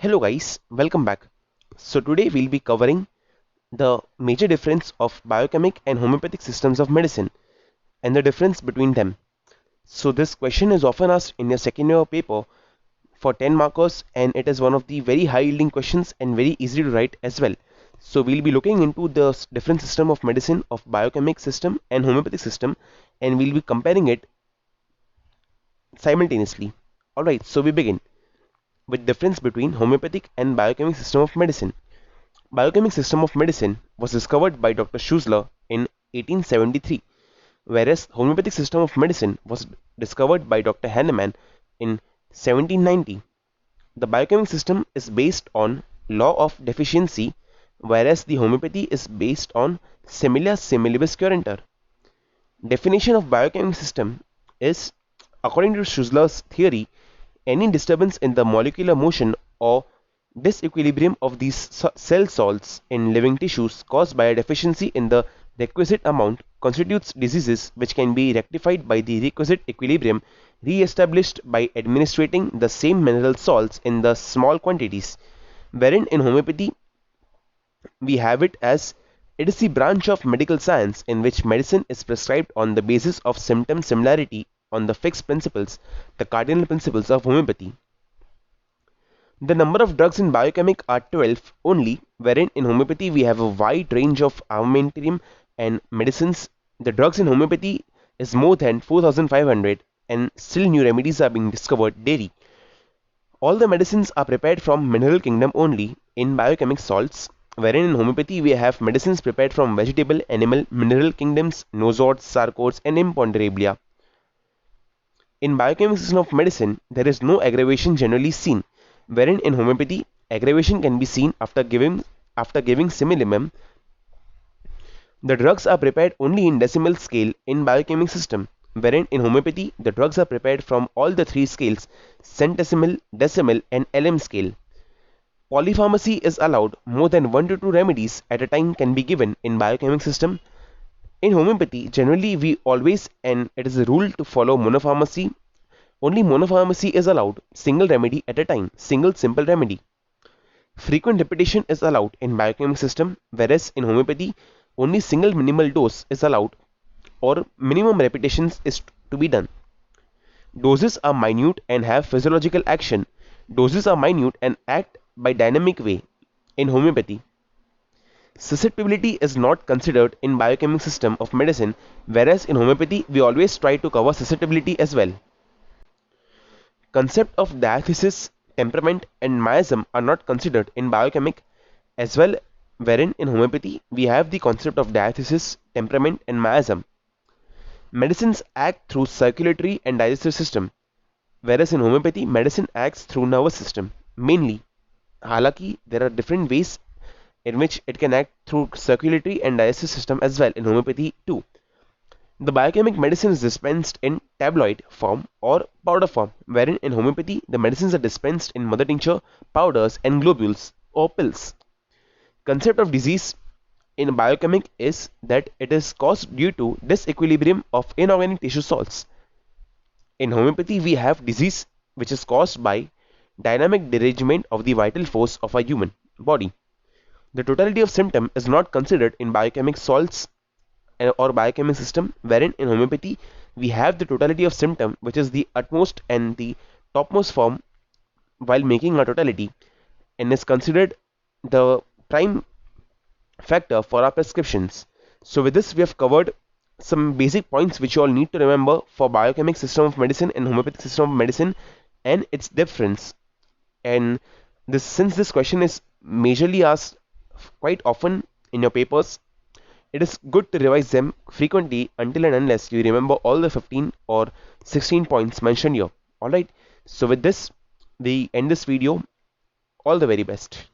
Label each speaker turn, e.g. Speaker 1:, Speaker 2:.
Speaker 1: Hello guys, welcome back. So today we'll be covering the major difference of biochemic and homeopathic systems of medicine and the difference between them. So this question is often asked in your second year paper for 10 markers, and it is one of the very high yielding questions and very easy to write as well. So we'll be looking into the different system of medicine of biochemic system and homeopathic system, and we'll be comparing it simultaneously. Alright, so we begin with difference between homeopathic and biochemic system of medicine. Biochemic system of medicine was discovered by Dr. Schussler in 1873, whereas homeopathic system of medicine was discovered by Dr. Hahnemann in 1790. The biochemic system is based on law of deficiency, whereas the homeopathy is based on similia similibus curantur. Definition of biochemical system is, according to Schussler's theory, any disturbance in the molecular motion or disequilibrium of these cell salts in living tissues caused by a deficiency in the requisite amount constitutes diseases which can be rectified by the requisite equilibrium re-established by administrating the same mineral salts in the small quantities, wherein in homeopathy we have it is the branch of medical science in which medicine is prescribed on the basis of symptom similarity on the fixed principles, the cardinal principles of homeopathy. The number of drugs in biochemic are 12 only, wherein in homeopathy we have a wide range of armamentarium and medicines. The drugs in homeopathy is more than 4,500, and still new remedies are being discovered daily. All the medicines are prepared from mineral kingdom only in biochemic salts, wherein in homeopathy we have medicines prepared from vegetable, animal, mineral kingdoms, nosodes, sarcodes and imponderabilia. In biochemical system of medicine, there is no aggravation generally seen, wherein in homeopathy, aggravation can be seen after giving simillimum. The drugs are prepared only in decimal scale in biochemical system, wherein in homeopathy, the drugs are prepared from all the three scales, centesimal, decimal and LM scale. Polypharmacy is allowed. More than 1 to 2 remedies at a time can be given in biochemical system. In homeopathy, generally we always, and it is a rule to follow monopharmacy. Only monopharmacy is allowed, single remedy at a time, single simple remedy. Frequent repetition is allowed in biochemical system, whereas in homeopathy, only single minimal dose is allowed or minimum repetitions is to be done. Doses are minute and have physiological action. Doses are minute and act by dynamic way in homeopathy. Susceptibility is not considered in biochemical system of medicine, whereas in homeopathy we always try to cover susceptibility as well. Concept of diathesis, temperament and miasm are not considered in biochemic as well, wherein in homeopathy we have the concept of diathesis, temperament and miasm. Medicines act through circulatory and digestive system, whereas in homeopathy medicine acts through nervous system mainly. Halaki, there are different ways in which it can act through circulatory and digestive system as well in homeopathy too. The biochemic medicine is dispensed in tabloid form or powder form, wherein in homeopathy the medicines are dispensed in mother tincture, powders and globules or pills. Concept of disease in biochemic is that it is caused due to disequilibrium of inorganic tissue salts. In homeopathy we have disease which is caused by dynamic derangement of the vital force of a human body. The totality of symptom is not considered in biochemic salts or biochemical system, wherein in homeopathy we have the totality of symptom which is the utmost and the topmost form while making a totality, and is considered the prime factor for our prescriptions. So with this we have covered some basic points which you all need to remember for biochemic system of medicine and homeopathic system of medicine and its difference. And since this question is majorly asked quite often in your papers, it is good to revise them frequently until and unless you remember all the 15 or 16 points mentioned here. Alright, so with this we end this video. All the very best.